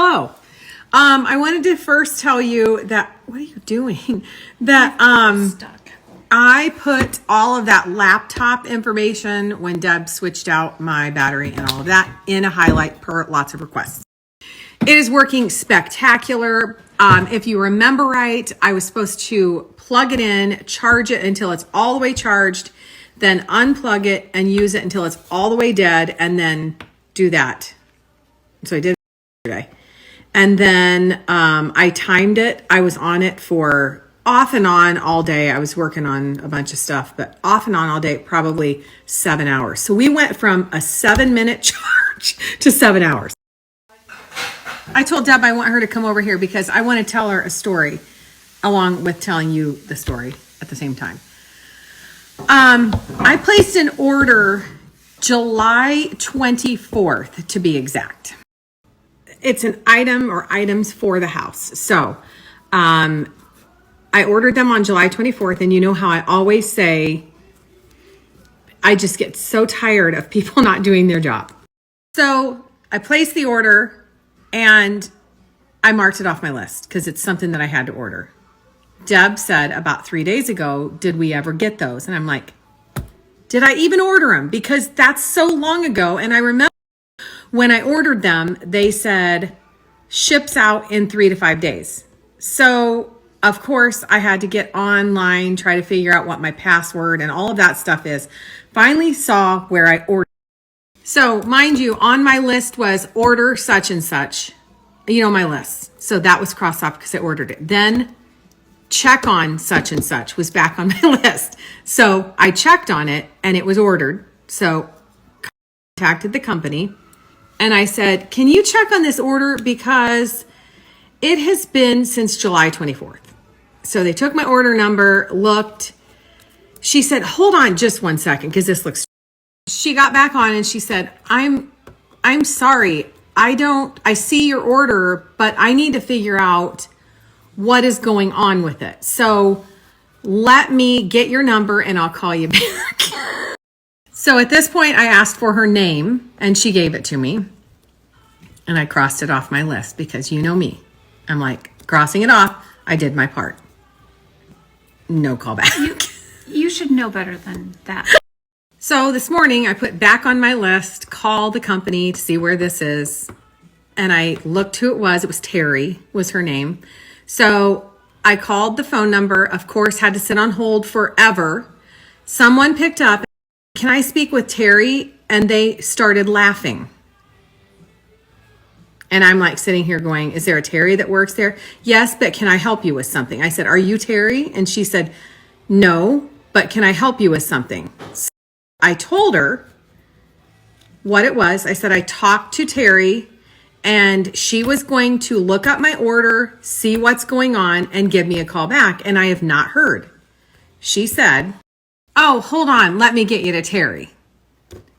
Hello. I wanted to first tell you that, what are you doing? That I put all of that laptop information when Deb switched out my battery and all of that in a highlight per lots of requests. It is working spectacular. If you remember right, I was supposed to plug it in, charge it until it's all the way charged, then unplug it and use it until it's all the way dead, and then do that. So I did yesterday. And then I timed it. I was on it for off and on all day. I was working on a bunch of stuff, but off and on all day, probably 7 hours. So we went from a 7-minute charge to 7 hours. I told Deb I want her to come over here because I want to tell her a story along with telling you the story at the same time. I placed an order July 24th to be exact. It's an item or items for the house. So I ordered them on July 24th, and you know how I always say I just get so tired of people not doing their job. So I placed the order and I marked it off my list because it's something that I had to order. Deb said about 3 days ago, did we ever get those? And I'm like, did I even order them? Because that's so long ago. And I remember when I ordered them, they said ships out in 3 to 5 days. So of course I had to get online, try to figure out what my password and all of that stuff is. Finally saw where I ordered. So mind you, on my list was order such and such, you know, my list. So that was crossed off because I ordered it. Then check on such and such was back on my list. So I checked on it and it was ordered. So contacted the company and I said, can you check on this order? Because it has been since July 24th. So they took my order number, looked. She said, hold on just 1 second because this looks. She got back on and she said, I'm sorry. I see your order, but I need to figure out what is going on with it. So let me get your number and I'll call you back. So at this point I asked for her name and she gave it to me and I crossed it off my list because you know me. I'm like, crossing it off. I did my part. No callback. You should know better than that. So this morning I put back on my list, call the company to see where this is. And I looked who it was. It was Terry was her name. So I called the phone number, of course, had to sit on hold forever. Someone picked up, can I speak with Terry? And they started laughing. And I'm like sitting here going, is there a Terry that works there? Yes, but can I help you with something? I said, are you Terry? And she said, no, but can I help you with something? So I told her what it was. I said, I talked to Terry and she was going to look up my order, see what's going on, and give me a call back. And I have not heard. She said, oh, hold on. Let me get you to Terry.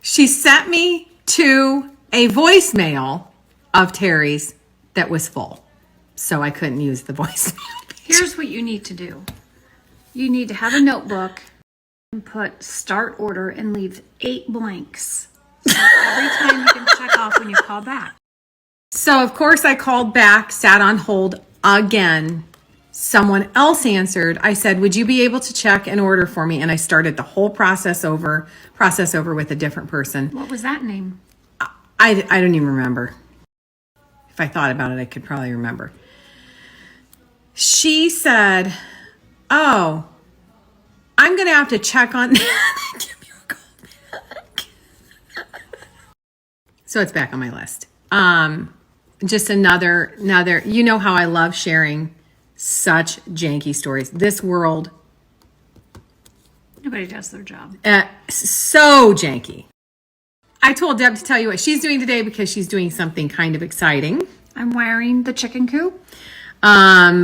She sent me to a voicemail of Terry's that was full. So I couldn't use the voicemail. Here's what you need to do. You need to have a notebook and put start order and leave 8 blanks. So every time you can check off when you call back. So of course I called back, sat on hold again. Someone else answered. I said, would you be able to check an order for me? And I started the whole process over with a different person. What was that name? I don't even remember. If I thought about it, I could probably remember. She said, oh, I'm going to have to check on that. Give me a call back. So it's back on my list. Just another, you know how I love sharing such janky stories. This world. Nobody does their job. So janky. I told Deb to tell you what she's doing today because she's doing something kind of exciting. I'm wiring the chicken coop.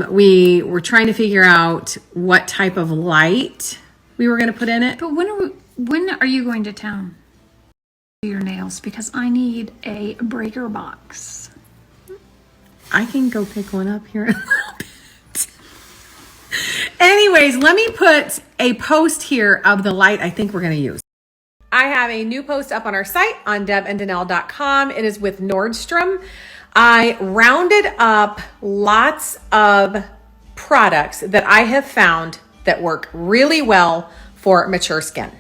We were trying to figure out what type of light we were going to put in it. But when are you going to town? Your nails, because I need a breaker box. I can go pick one up here in a little bit. Anyways, let me put a post here of the light I think we're going to use. I have a new post up on our site on DebandDanelle.com. It is with Nordstrom. I rounded up lots of products that I have found that work really well for mature skin.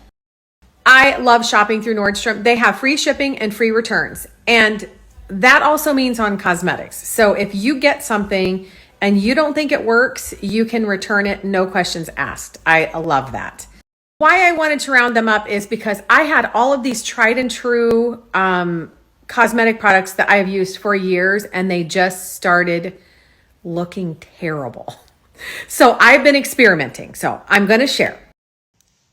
I love shopping through Nordstrom. They have free shipping and free returns. And that also means on cosmetics. So if you get something and you don't think it works, you can return it, no questions asked. I love that. Why I wanted to round them up is because I had all of these tried and true cosmetic products that I have used for years, and they just started looking terrible. So I've been experimenting. So I'm going to share.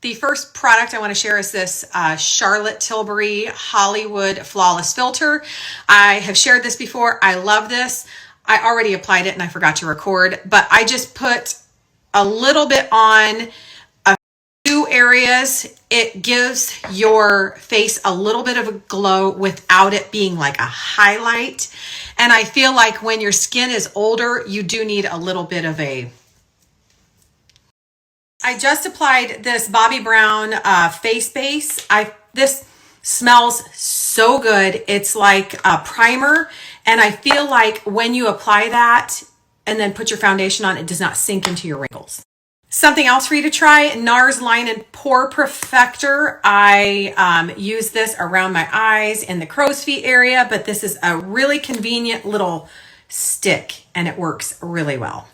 The first product I want to share is this Charlotte Tilbury Hollywood Flawless Filter. I have shared this before. I love this. I already applied it and I forgot to record, but I just put a little bit on a few areas. It gives your face a little bit of a glow without it being like a highlight. And I feel like when your skin is older, you do need a little bit of a... I just applied this Bobbi Brown face base. This smells so good. It's like a primer. And I feel like when you apply that and then put your foundation on, it does not sink into your wrinkles. Something else for you to try, NARS Line and Pore Perfector. I use this around my eyes in the crow's feet area, but this is a really convenient little stick and it works really well.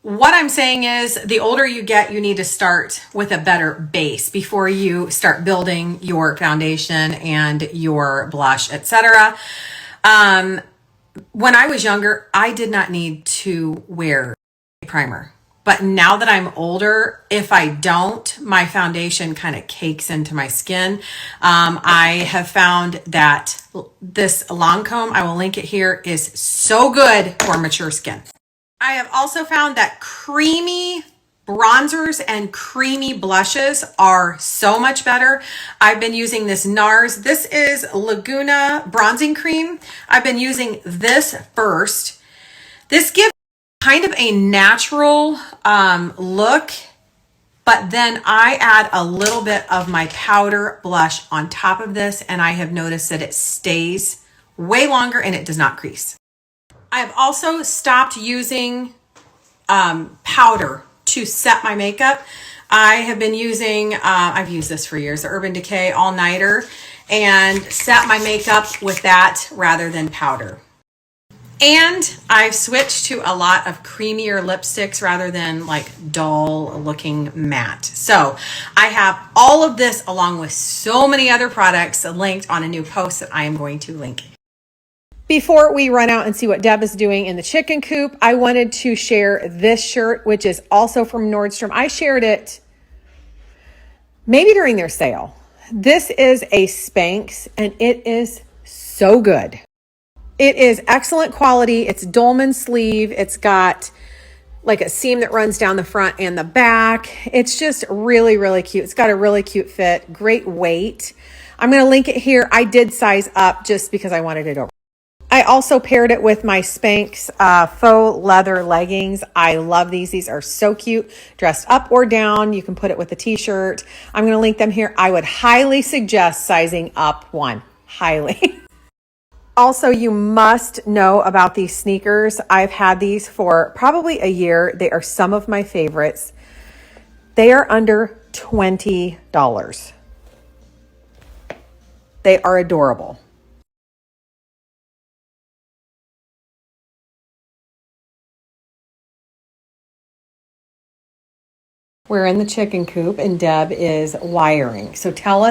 What I'm saying is the older you get, you need to start with a better base before you start building your foundation and your blush, etc. When I was younger, I did not need to wear a primer. But now that I'm older, if I don't, my foundation kind of cakes into my skin. I have found that this Lancome, I will link it here, is so good for mature skin. I have also found that creamy bronzers and creamy blushes are so much better. I've been using this NARS. This is Laguna Bronzing Cream. I've been using this first. This gives kind of a natural look, but then I add a little bit of my powder blush on top of this, and I have noticed that it stays way longer and it does not crease. I have also stopped using powder to set my makeup. I have been using, I've used this for years, the Urban Decay All Nighter, and set my makeup with that rather than powder. And I've switched to a lot of creamier lipsticks rather than like dull looking matte. So I have all of this along with so many other products linked on a new post that I am going to link. Before we run out and see what Deb is doing in the chicken coop, I wanted to share this shirt, which is also from Nordstrom. I shared it maybe during their sale. This is a Spanx and it is so good. It is excellent quality. It's dolman sleeve. It's got like a seam that runs down the front and the back. It's just really, really cute. It's got a really cute fit, great weight. I'm going to link it here. I did size up just because I wanted it over. I also paired it with my Spanx faux leather leggings. I love these. These are so cute. Dressed up or down. You can put it with a t-shirt. I'm going to link them here. I would highly suggest sizing up one. Highly. Also, you must know about these sneakers. I've had these for probably a year. They are some of my favorites. They are under $20. They are adorable. We're in the chicken coop and Deb is wiring. So tell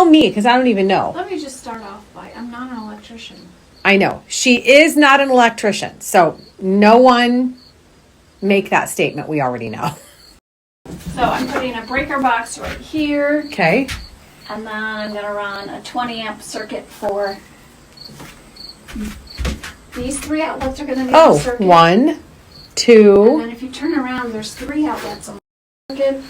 me, because I don't even know. Let me just start off by, I'm not an electrician. I know. She is not an electrician. So no one make that statement. We already know. So I'm putting a breaker box right here. Okay. And then I'm going to run a 20 amp circuit for these three outlets are going to need a circuit. 1, 2. And then if you turn around, there's 3 outlets on the circuit.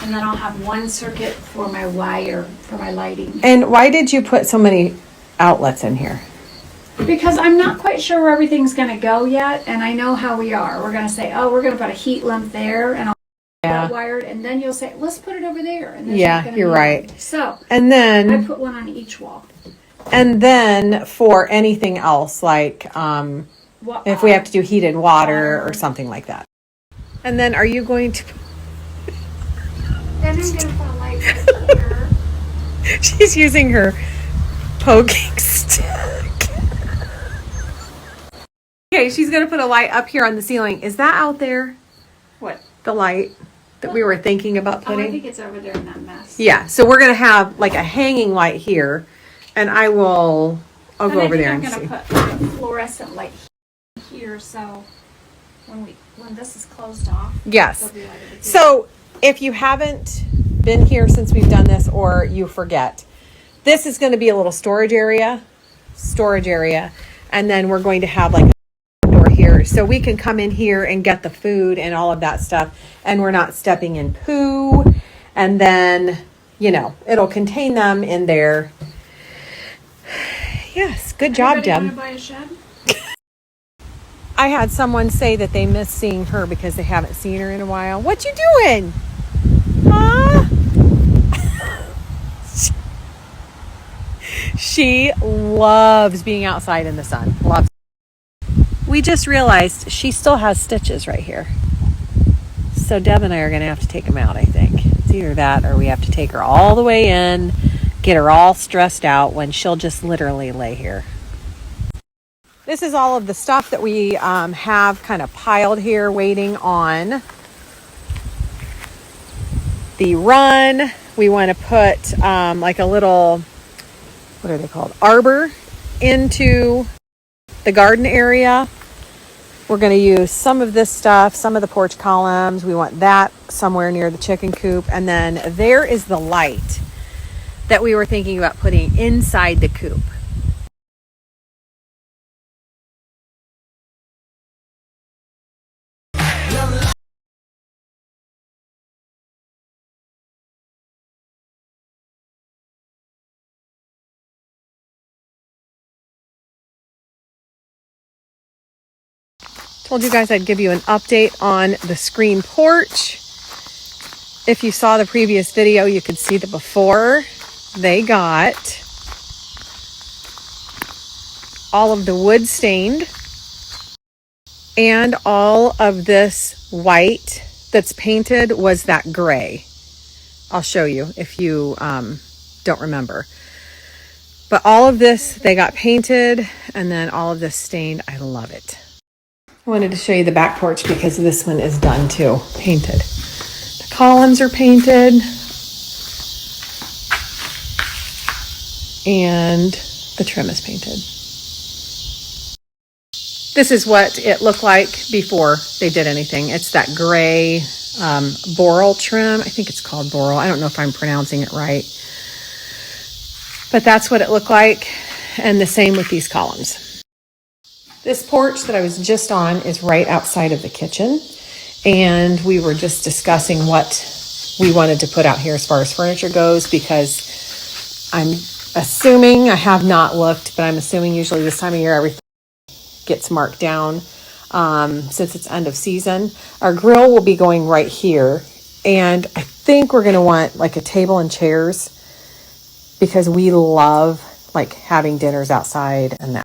And then I'll have 1 circuit for my wire, for my lighting. And why did you put so many outlets in here? Because I'm not quite sure where everything's going to go yet. And I know how we are. We're going to say, oh, we're going to put a heat lamp there. And I'll have it wired. And then you'll say, let's put it over there. And yeah, you're right. So and then I put one on each wall. And then for anything else, like if we have to do heated water or something like that. And then are you going to... Then I'm going to put a light right here. She's using her poking stick. Okay, she's going to put a light up here on the ceiling. Is that out there? What? The light that we were thinking about Oh, I putting? think it's over there in that mess. Yeah, so we're going to have like a hanging light here. And I'll go over there and see. I'm going to put a fluorescent light here, so when this is closed off. Yes. There'll be light over here. So if you haven't been here since we've done this or you forget, this is going to be a little storage area. And then we're going to have like a door here so we can come in here and get the food and all of that stuff. And we're not stepping in poo. And then, it'll contain them in there. Yes, good job, Deb. Want to buy a shed? I had someone say that they miss seeing her because they haven't seen her in a while. What you doing? Huh? She loves being outside in the sun. Loves. We just realized she still has stitches right here. So Deb and I are going to have to take them out, I think. It's either that or we have to take her all the way in, get her all stressed out when she'll just literally lay here. This is all of the stuff that we have kind of piled here waiting on the run. We want to put like a little, what are they called? Arbor into the garden area. We're going to use some of this stuff, some of the porch columns. We want that somewhere near the chicken coop. And then there is the light that we were thinking about putting inside the coop. Told you guys I'd give you an update on the screen porch. If you saw the previous video, you could see the before. They got all of the wood stained and all of this white that's painted was that gray. I'll show you if you don't remember. But all of this, they got painted and then all of this stained. I love it. I wanted to show you the back porch because this one is done too, painted. The columns are painted. And the trim is painted. This is what it looked like before they did anything. It's that gray boral trim. I think it's called boral. I don't know if I'm pronouncing it right. But that's what it looked like. And the same with these columns. This porch that I was just on is right outside of the kitchen. And we were just discussing what we wanted to put out here as far as furniture goes because I'm assuming, I have not looked, but I'm assuming usually this time of year everything gets marked down since it's end of season. Our grill will be going right here. And I think we're going to want like a table and chairs because we love like having dinners outside and